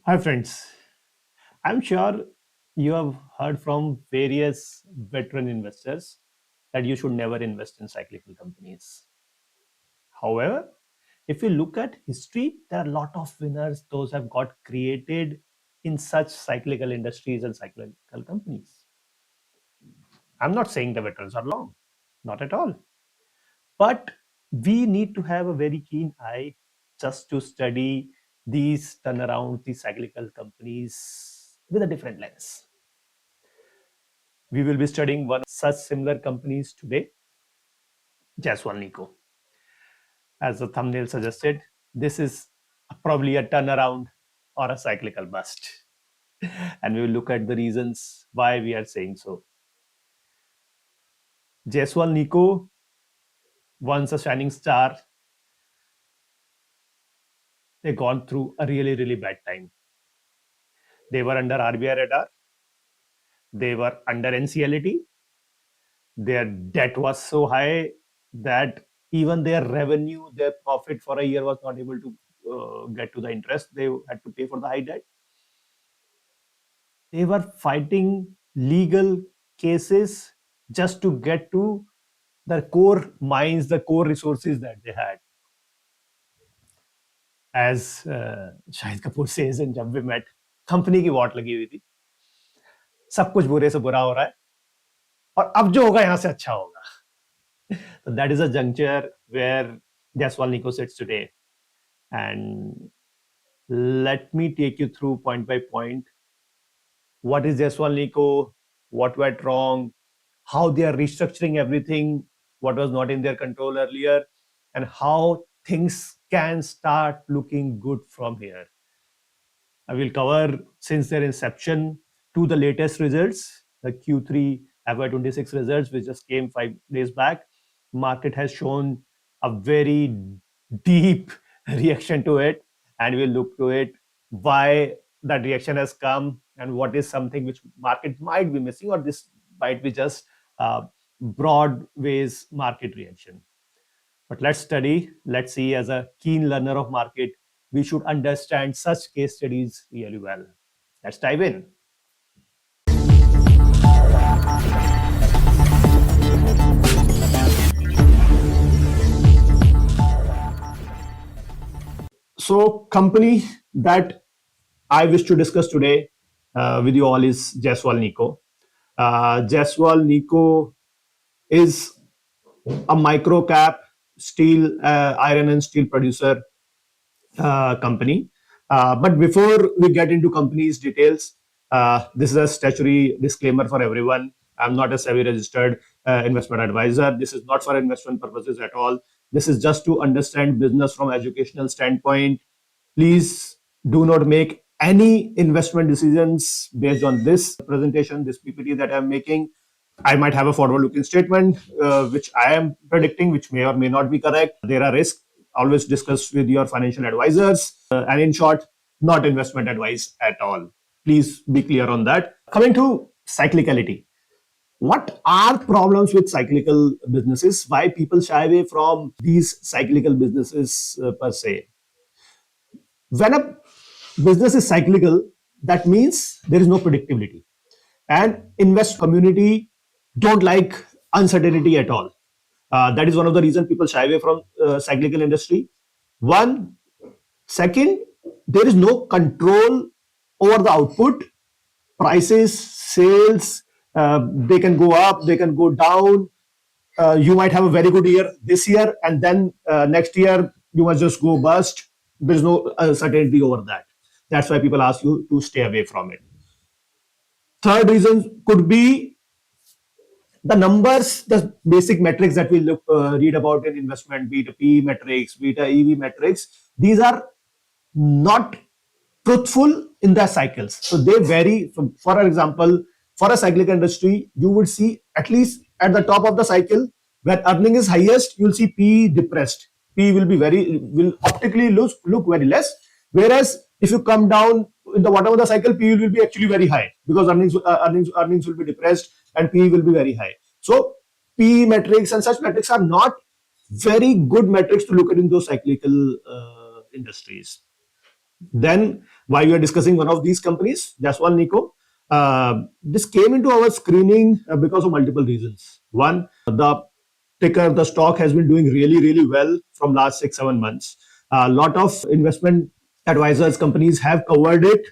Hi, friends. I'm sure you have heard from various veteran investors that you should never invest in cyclical companies. However, if you look at history, there are a lot of winners, those have got created in such cyclical industries and cyclical companies. I'm not saying the veterans are wrong, not at all. But we need to have a very keen eye just to study these turnaround, these cyclical companies with a different lens. We will be studying one such similar companies today, Jayaswal Neco. As the thumbnail suggested, this is probably a turnaround or a cyclical bust. And we will look at the reasons why we are saying so. Jayaswal Neco, once a shining star, they gone through a really, really bad time. They were under RBI radar. They were under NCLT. Their debt was so high that even their revenue, their profit for a year was not able to get to the interest they had to pay for the high debt. They were fighting legal cases just to get to the core mines, the core resources that they had. As Shahid Kapoor says in Jab We Met, company की what लगी हुई थी, सब कुछ बुरे से बुरा हो रहा है और अब जो होगा यहां से अच्छा होगा. So that is a juncture where Jaiswal Nico sits today. And let me take you through point by point. What is Jaiswal Nico? What went wrong? How they are restructuring everything, what was not in their control earlier, and how things can start looking good from here. I will cover since their inception to the latest results, the Q3 FY26 results, which just came 5 days back. Market has shown a very deep reaction to it, and we'll look to it why that reaction has come and what is something which market might be missing, or this might be just broad ways market reaction. But let's study, let's see, as a keen learner of market, we should understand such case studies really well. Let's dive in. So, company that I wish to discuss today with you all is Jayaswal Neco. Jayaswal Neco is a micro cap steel, iron and steel producer company. But before we get into company's details, this is a statutory disclaimer for everyone. I'm not a SEBI registered investment advisor. This is not for investment purposes at all. This is just to understand business from educational standpoint. Please do not make any investment decisions based on this presentation, this PPT that I'm making. I might have a forward-looking statement, which I am predicting, which may or may not be correct. There are risks. Always discuss with your financial advisors. And in short, not investment advice at all. Please be clear on that. Coming to cyclicality. What are problems with cyclical businesses? Why people shy away from these cyclical businesses per se? When a business is cyclical, that means there is no predictability. And invest community don't like uncertainty at all. That is one of the reasons people shy away from cyclical industry. One, second, there is no control over the output, prices, sales. They can go up, they can go down. You might have a very good year this year, and then next year you must just go bust. There's no certainty over that. That's why people ask you to stay away from it. Third reason could be the numbers, the basic metrics that we read about in investment, be it P metrics, be it EV metrics. These are not truthful in their cycles. So they vary. For example, for a cyclical industry, you would see at least at the top of the cycle, where earning is highest, you'll see P depressed. P will optically look very less. Whereas if you come down in the bottom of the cycle, P will be actually very high because earnings will be depressed and P will be very high. So P metrics and such metrics are not very good metrics to look at in those cyclical industries. Then why we are discussing one of these companies, Jayaswal Neco. This came into our screening because of multiple reasons. One, the ticker, the stock has been doing really, really well from last 6, 7 months. A lot of investment advisors, companies have covered it.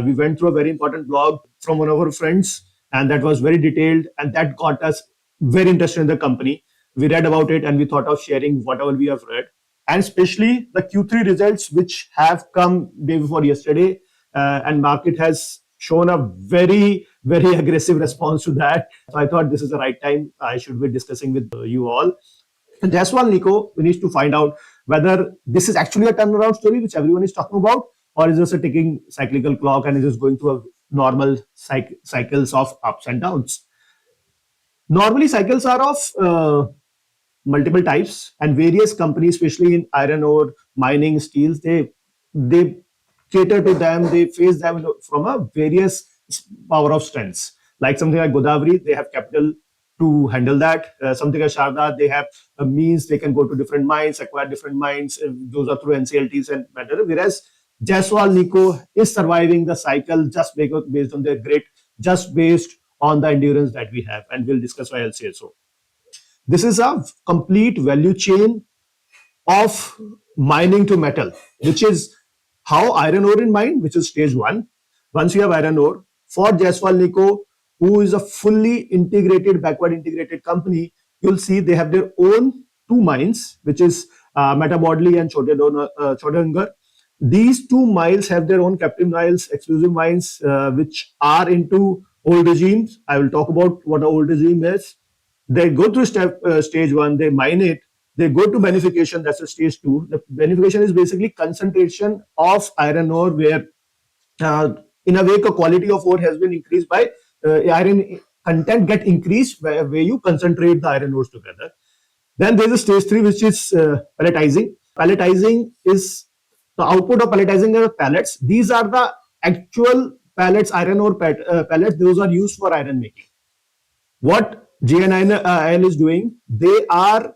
We went through a very important blog from one of our friends, and that was very detailed, and that got us very interested in the company. We read about it and we thought of sharing whatever we have read, and especially the Q3 results which have come day before yesterday, and market has shown a very, very aggressive response to that. So I thought this is the right time I should be discussing with you all. And Jayaswal Neco, we need to find out whether this is actually a turnaround story which everyone is talking about, or is this a ticking cyclical clock and is just going through a normal cycles of ups and downs. Normally, cycles are of multiple types, and various companies, especially in iron ore, mining, steels, they cater to them. They face them from a various power of strengths. Like something like Godavari, they have capital to handle that. Something like Sharda, they have a means, they can go to different mines, acquire different mines. Those are through NCLTs and better. Whereas Jayaswal Neco is surviving the cycle just based on their grit, just based on the endurance that we have, and we'll discuss why I'll say so. This is a complete value chain of mining to metal, which is how iron ore in mine, which is stage one. Once you have iron ore, for Jayaswal Neco, who is a fully integrated, backward integrated company, you'll see they have their own two mines, which is Meta Bodley and Chodangar. These two mines have their own captive mines, exclusive mines, which are into old regimes. I will talk about what an old regime is. They go through stage one, they mine it, they go to beneficiation, that's a stage two. The beneficiation is basically concentration of iron ore, where in a way the quality of ore has been increased by iron content get increased where you concentrate the iron ores together. Then there's a stage three, which is pelletizing. Pelletizing is the output of pelletizing are pellets. These are the actual pellets, iron ore pellets. Those are used for iron making. What JNIL is doing, they are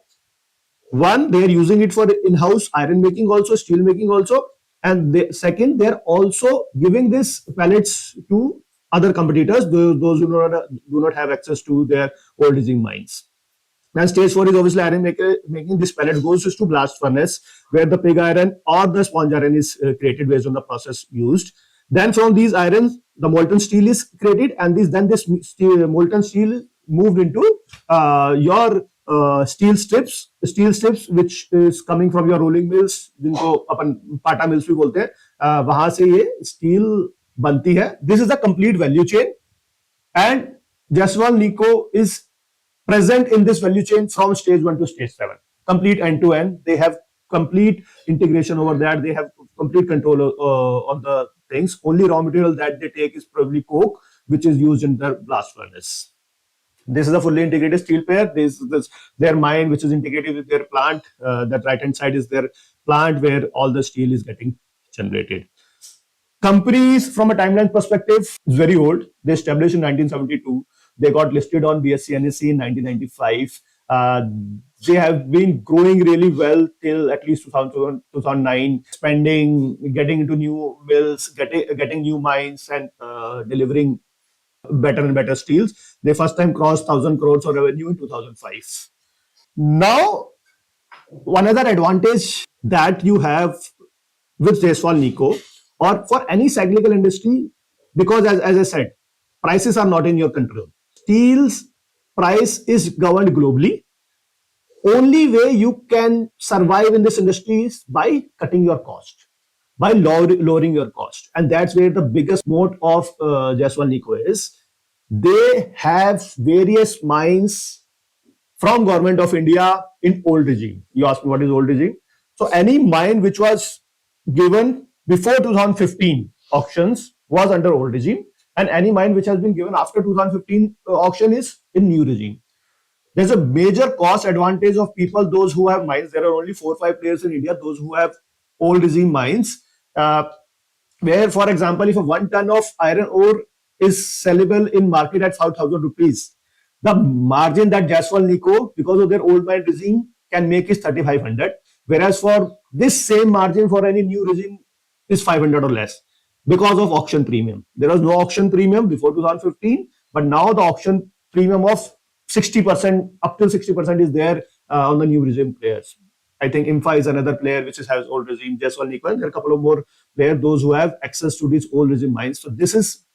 they are using it for in-house iron making also, steel making also, and second, they're also giving this pellets to other competitors, those who do not have access to their old zinc mines. And stage four is obviously iron making. This pellet goes to blast furnace, where the pig iron or the sponge iron is created based on the process used. Then from these irons, the molten steel is created, and this molten steel moved into your steel strips, which is coming from your rolling mills, जिनको अपन पाटा mills भी बोलते हैं, वहां से ये steel बनती है. This is a complete value chain, and Jayaswal Neco is present in this value chain from stage 1 to stage 7, complete end to end. They have complete integration over that. They have complete control on the things. Only raw material that they take is probably coke, which is used in the blast furnace. This is a fully integrated steel pair. This their mine, which is integrated with their plant. That right hand side is their plant where all the steel is getting generated. Companies, from a timeline perspective, is very old. They established in 1972. They got listed on BSE NSE in 1995. They have been growing really well till at least 2009, spending, getting into new mills, getting new mines, and delivering better and better steels. They first time crossed 1,000 crores of revenue in 2005. Now, one other advantage that you have with Jayaswal Neco or for any cyclical industry, because as I said, prices are not in your control. Steel's price is governed globally. Only way you can survive in this industry is by cutting your cost, by lowering your cost. And that's where the biggest moat of Jayaswal Neco is. They have various mines from government of India in old regime. You ask me what is old regime? So any mine which was given before 2015 auctions was under old regime, and any mine which has been given after 2015 auction is in new regime. There's a major cost advantage of people, those who have mines. There are only 4 or 5 players in India, those who have old regime mines, where, for example, if a 1 ton of iron ore is sellable in market at 5,000 rupees, the margin that Jayaswal Neco, because of their old mine regime, can make is 3,500. Whereas for this same margin for any new regime is 500 or less. because of auction premium. There was no auction premium before 2015, but now the auction premium of 60%, up till 60% is there on the new regime players. I think IMFA is another player which has old regime, Jayaswal Neco, and there are a couple of more players, those who have access to these old regime mines. So this is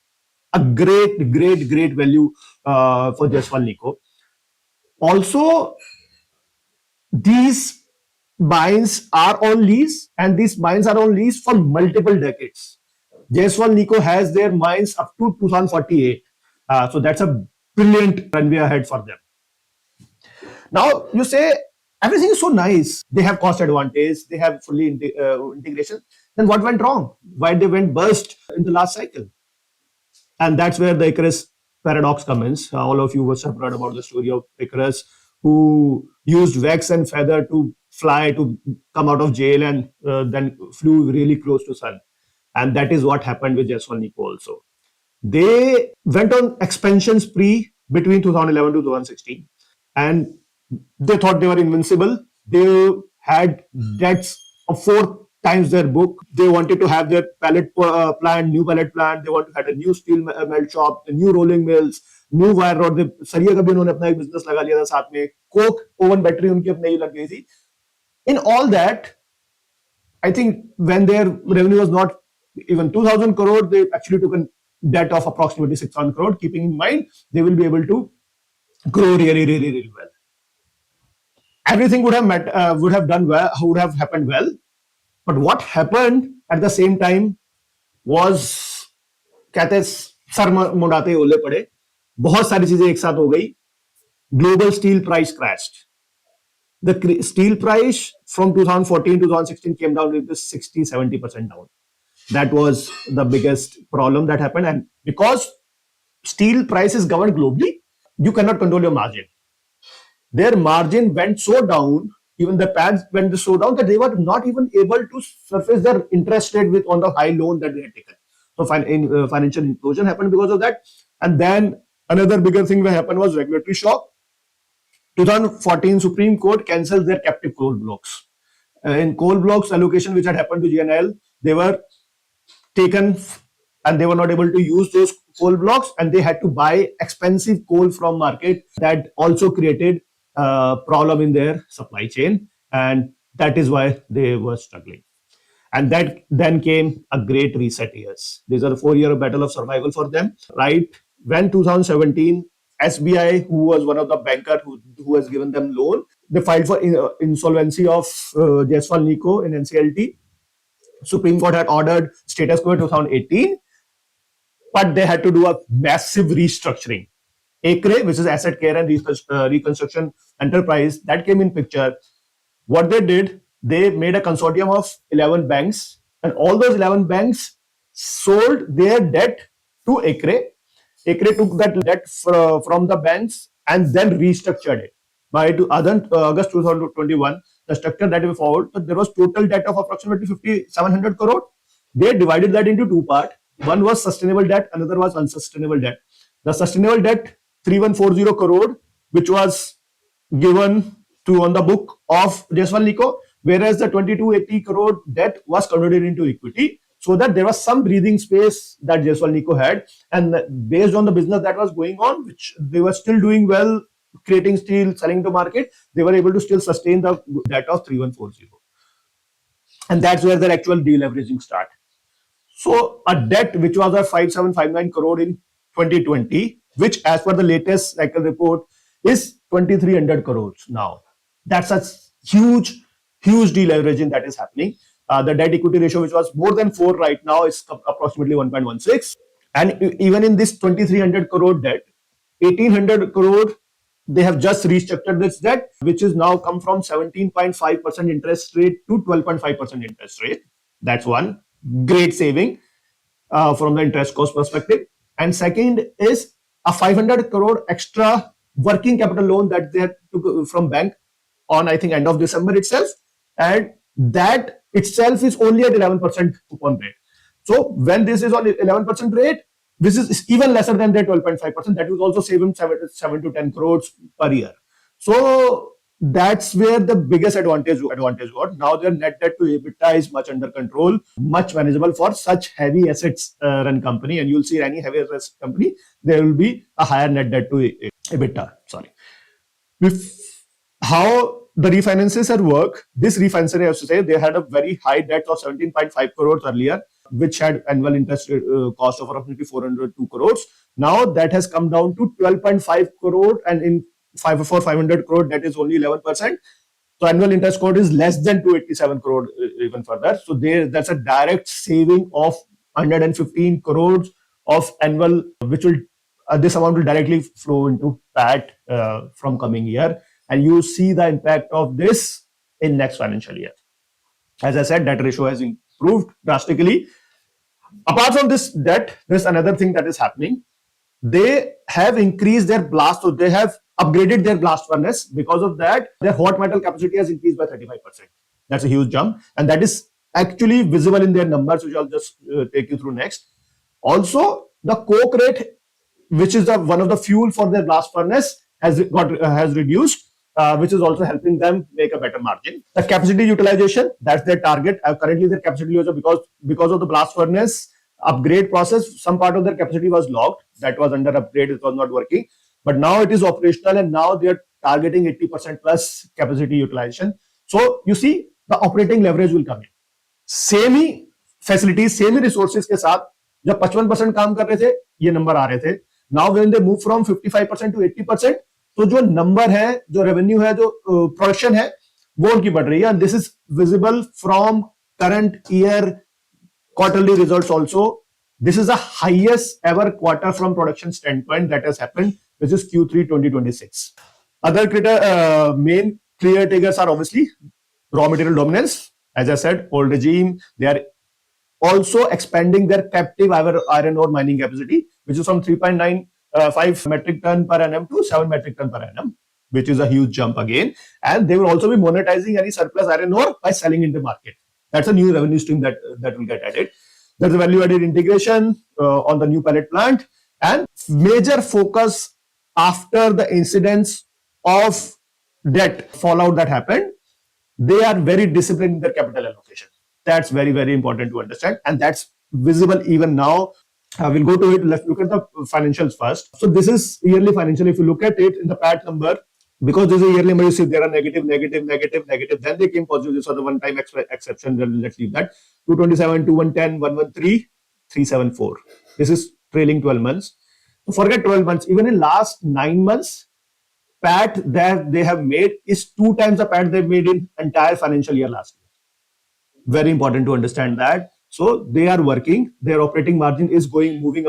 a great value for Jayaswal Neco. Also, these mines are on lease, and these mines are on lease for multiple decades. Jayaswal Neco has their mines up to 2048. So that's a brilliant runway ahead for them. Now, you say everything is so nice. They have cost advantage, they have fully integration. Then what went wrong? Why they went burst in the last cycle? And that's where the Icarus paradox comes in. All of you must have heard about the story of Icarus, who used wax and feather to fly to come out of jail, and then flew really close to sun. And that is what happened with Jayaswal Neco also. They went on expansion spree between 2011 to 2016, and they thought they were invincible. They had debts of 4 times their book. They wanted to have their pellet plant, new pellet plant. They wanted to have a new steel melt shop, new rolling mills, new wire rod. सरिया का भी उन्होंने अपना एक business लगा लिया था साथ में. Coke oven battery उनकी अपनी ही लग गई थी. In all that, I think when their revenue was not even 2,000 crore, they actually took a debt of approximately 6,000 crore, keeping in mind they will be able to grow really well. Everything would have done well, would have happened well. But what happened at the same time was, कहते हैं sir मुड़ाते ओले पड़े, बहुत सारी चीजें एक साथ हो गई. Global steel price crashed. The steel price from 2014 to 2016 came down with 60-70% down. That was the biggest problem that happened. And because steel price is governed globally, you cannot control your margin. Their margin went so down, even the pads went so down that they were not even able to surface their interest rate with on the high loan that they had taken. So financial implosion happened because of that. And then another bigger thing that happened was regulatory shock. 2014 Supreme Court cancelled their captive coal blocks. In coal blocks allocation which had happened to GNL, they were taken and they were not able to use those coal blocks, and they had to buy expensive coal from market. That also created a problem in their supply chain, and that is why they were struggling. And that then came a great reset years. These are the 4-year battle of survival for them, right? When 2017, SBI, who was one of the banker who has given them loan, they filed for insolvency of Jayaswal Neco in NCLT. Supreme Court had ordered status quo in 2018, but they had to do a massive restructuring. ACRE, which is Asset Care and Reconstruction Enterprise, that came in picture. What they did, they made a consortium of 11 banks, and all those 11 banks sold their debt to ACRE. ACRE took that debt from the banks and then restructured it. By August 2021, the structure that we followed, there was total debt of approximately 5,700 crore. They divided that into 2 parts. One was sustainable debt, another was unsustainable debt. The sustainable debt, 3,140 crore, which was given to on the book of Jayaswal Neco, whereas the 2,280 crore debt was converted into equity, so that there was some breathing space that Jayaswal Neco had, and based on the business that was going on, which they were still doing well, creating steel, selling to market, they were able to still sustain the debt of 3,140. And that's where their actual deleveraging started. So a debt which was at 5,759 crore in 2020, which as per the latest cycle report is 2,300 crores now. That's a huge deleveraging that is happening. The debt equity ratio, which was more than 4 right now, is approximately 1.16. And even in this 2,300 crore debt, 1,800 crore, they have just restructured this debt, which is now come from 17.5% interest rate to 12.5% interest rate. That's one great saving from the interest cost perspective. And second is a 500 crore extra working capital loan that they had took from bank on, I think, end of December itself. And that itself is only at 11% coupon rate. So when this is on 11% rate, this is even lesser than their 12.5%. That will also save him 7 to 10 crores per year. So that's where the biggest advantage got. Now their net debt to EBITDA is much under control, much manageable for such heavy assets run company. And you'll see any heavy assets company, there will be a higher net debt to EBITDA. Sorry. With how the refinances at work, this refinancer, I have to say, they had a very high debt of 17.5 crores earlier, which had annual interest cost of approximately 402 crores. Now that has come down to 12.5 crore, and in 500 crore, that is only 11%. So annual interest cost is less than 287 crore even further. So that's a direct saving of 115 crores of annual, which will this amount will directly flow into PAT from coming year, and you see the impact of this in next financial year. As I said, debt ratio has improved drastically. Apart from this debt, there's another thing that is happening. They have increased their blast, so they have upgraded their blast furnace. Because of that, their hot metal capacity has increased by 35%. That's a huge jump, and that is actually visible in their numbers, which I'll just take you through next. Also, the coke rate, which is one of the fuel for their blast furnace, has reduced, which is also helping them make a better margin. The capacity utilization, that's their target. Currently, their capacity utilization, because of the blast furnace upgrade process, some part of their capacity was locked. That was under upgrade, it was not working. But now it is operational, and now they are targeting 80% plus capacity utilization. So you see, the operating leverage will come in. Same he facilities, same he resources के साथ जब 55% काम कर रहे थे, ये number आ रहे थे. Now when they move from 55% to 80%, तो जो नंबर है, जो रेवेन्यू है, जो प्रोडक्शन है, वो उनकी बढ़ रही है. And this is visible from current year quarterly results also. This is the highest ever quarter from production standpoint that has happened, which is Q3 2026. Other main clear takers are obviously raw material dominance. As I said, old regime. They are also expanding their captive iron ore mining capacity, which is from 3.95 metric ton per annum to 7 metric ton per annum, which is a huge jump again. And they will also be monetizing any surplus iron ore by selling in the market. That's a new revenue stream that will get added. There's a value-added integration on the new pellet plant, and major focus after the incidents of debt fallout that happened. They are very disciplined in their capital allocation. That's very, very important to understand, and that's visible even now. We'll go to it. Let's look at the financials first. So this is yearly financial. If you look at it in the PAT number, because this is a yearly number, you see there are negative. Then they came positive. This was the one-time exception. Let's leave that. 227, 2110, 113, 374. This is trailing 12 months. So forget 12 months. Even in last 9 months, PAT that they have made is 2 times the PAT they made in entire financial year last year. Very important to understand that. So they are working. Their operating margin is moving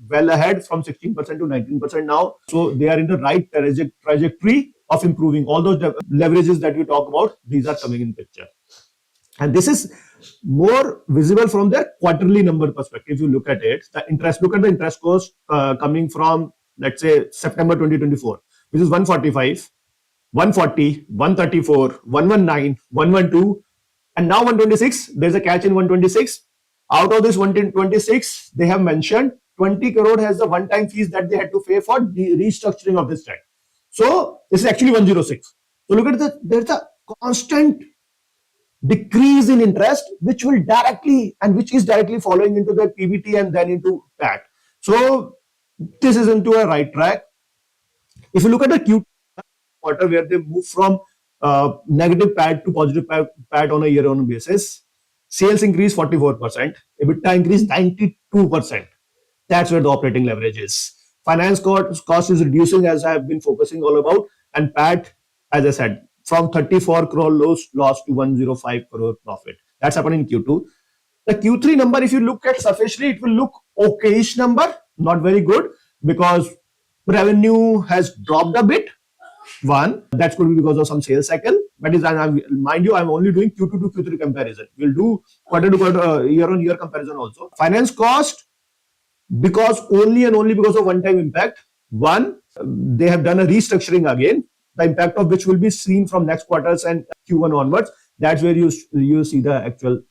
well ahead from 16% to 19% now. So they are in the right trajectory of improving. All those leverages that we talk about, these are coming in picture. And this is more visible from their quarterly number perspective. If you look at it, look at the interest cost coming from, let's say, September 2024, which is 145, 140, 134, 119, 112, and now 126. There's a catch in 126. Out of this 126, they have mentioned 20 crore has the one-time fees that they had to pay for the restructuring of this debt. So this is actually 106. So look at there's a constant decrease in interest, which is directly following into the PBT and then into PAT. So this is into a right track. If you look at the Q quarter, where they move from negative PAT to positive PAT on a year-on basis, sales increased 44%, EBITDA increased 92%. That's where the operating leverage is. Finance cost is reducing, as I have been focusing all about, and PAT, as I said, from 34 crore loss to 105 crore profit. That's happened in Q2. The Q3 number, if you look at surfacely, it will look okayish number, not very good, because revenue has dropped a bit. One, that could be because of some sales cycle. But mind you, I'm only doing Q2 to Q3 comparison. We'll do quarter to quarter, year-on-year comparison also. Finance cost, only because of one-time impact. One, they have done a restructuring again, the impact of which will be seen from next quarters and Q1 onwards. That's where you see the actual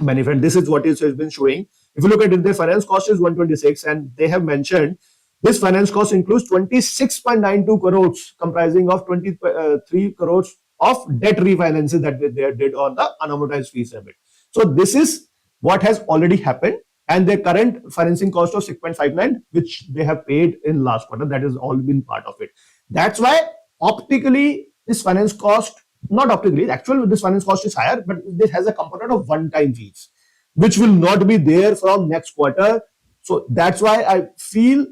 benefit. This is what has been showing. If you look at it, their finance cost is 126, and they have mentioned This finance cost includes 26.92 crores, comprising of 23 crores of debt refinances that they did on the unamortized fees debit. So this is what has already happened, and their current financing cost of 6.59, which they have paid in last quarter, that has all been part of it. That's why optically this finance cost, not optically, actually this finance cost is higher, but this has a component of one-time fees, which will not be there from next quarter. So that's why I feel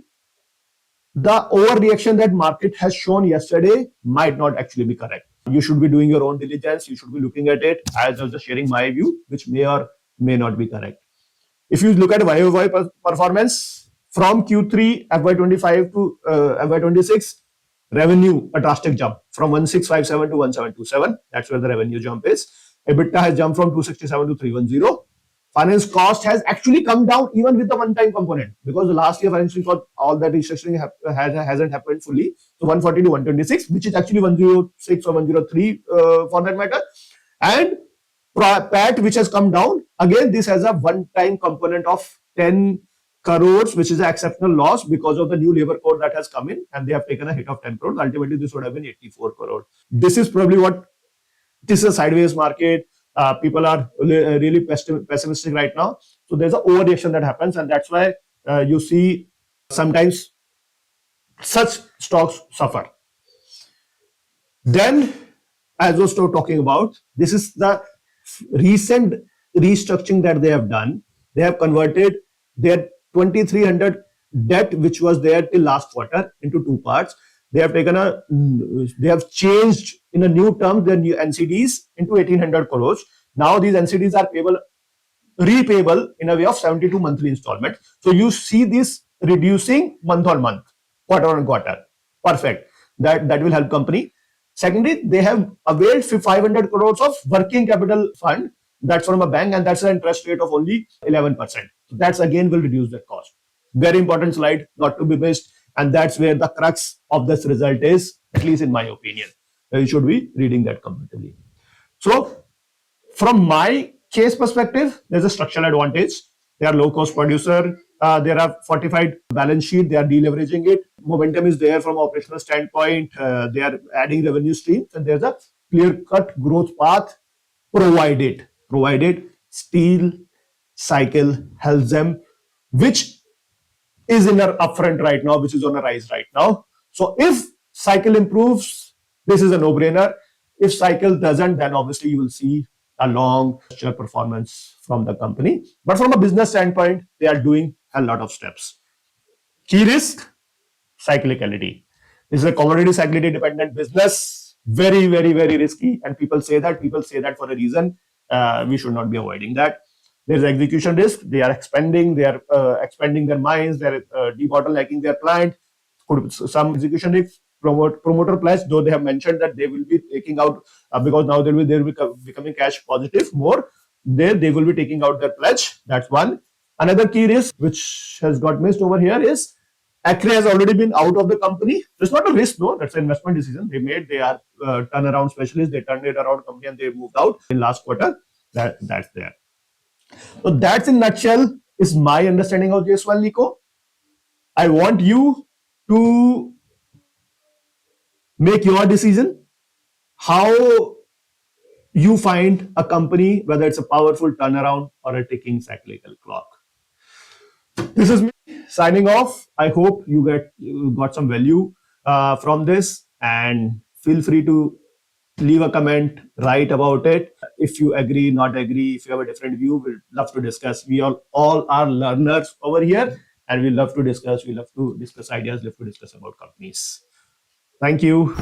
the overreaction that market has shown yesterday might not actually be correct. You should be doing your own diligence. You should be looking at it. As I was just sharing my view, which may or may not be correct. If you look at YoY performance from Q3 FY25 to FY26, revenue a drastic jump from 1657 to 1727. That's where the revenue jump is. EBITDA has jumped from 267 to 310. Finance cost has actually come down even with the one-time component, because the last year financial cost, all that restructuring hasn't happened fully. So 140 to 126, which is actually 106 or 103 for that matter. And PAT, which has come down. Again, this has a one-time component of 10 crores, which is an exceptional loss because of the new labor code that has come in, and they have taken a hit of 10 crores. Ultimately, this would have been 84 crores. This is probably what, this is a sideways market. People are really pessimistic right now. So there's an overreaction that happens, and that's why you see sometimes such stocks suffer. Then, as I was talking about, this is the recent restructuring that they have done. They have converted their 2300 debt, which was there till last quarter, into two parts. They have changed in a new term their new NCDs into 1800 crores. Now these NCDs are repayable in a way of 72 monthly installments. So you see this reducing month on month, quarter on quarter. Perfect. That will help company. Secondly, they have availed 500 crores of working capital fund. That's from a bank, and that's an interest rate of only 11%. So that's again will reduce the cost. Very important slide, not to be missed. And that's where the crux of this result is, at least in my opinion. You should be reading that completely. So from my case perspective, there's a structural advantage. They are low-cost producer. They are fortified balance sheet. They are deleveraging it. Momentum is there from operational standpoint. They are adding revenue streams, and there's a clear-cut growth path provided steel cycle helps them, which is in our upfront right now, which is on a rise right now. So if cycle improves, this is a no-brainer. If cycle doesn't, then obviously you will see a long performance from the company. But from a business standpoint, they are doing a lot of steps. Key risk, cyclicality. This is a commodity cyclicity dependent business. Very, very, very risky. And people say that for a reason. We should not be avoiding that. There's execution risk. They are expanding their mines. They're debottlenecking their plant. Some execution risk. Promoter pledge, though they have mentioned that they will be taking out because now they will be becoming cash positive more. They will be taking out their pledge. That's one. Another key risk which has got missed over here is Acre has already been out of the company. It's not a risk, no. That's an investment decision they made. They are turnaround specialists. They turned it around company and they moved out in last quarter. That's there. So that's in nutshell is my understanding of Jayaswal Neco. I want you to make your decision how you find a company, whether it's a powerful turnaround or a ticking cyclical clock. This is me signing off. I hope you got some value from this, and feel free to leave a comment, write about it. If you agree, not agree, if you have a different view, we'd love to discuss. We all are learners over here, and we love to discuss. We love to discuss ideas, love to discuss about companies. Thank you.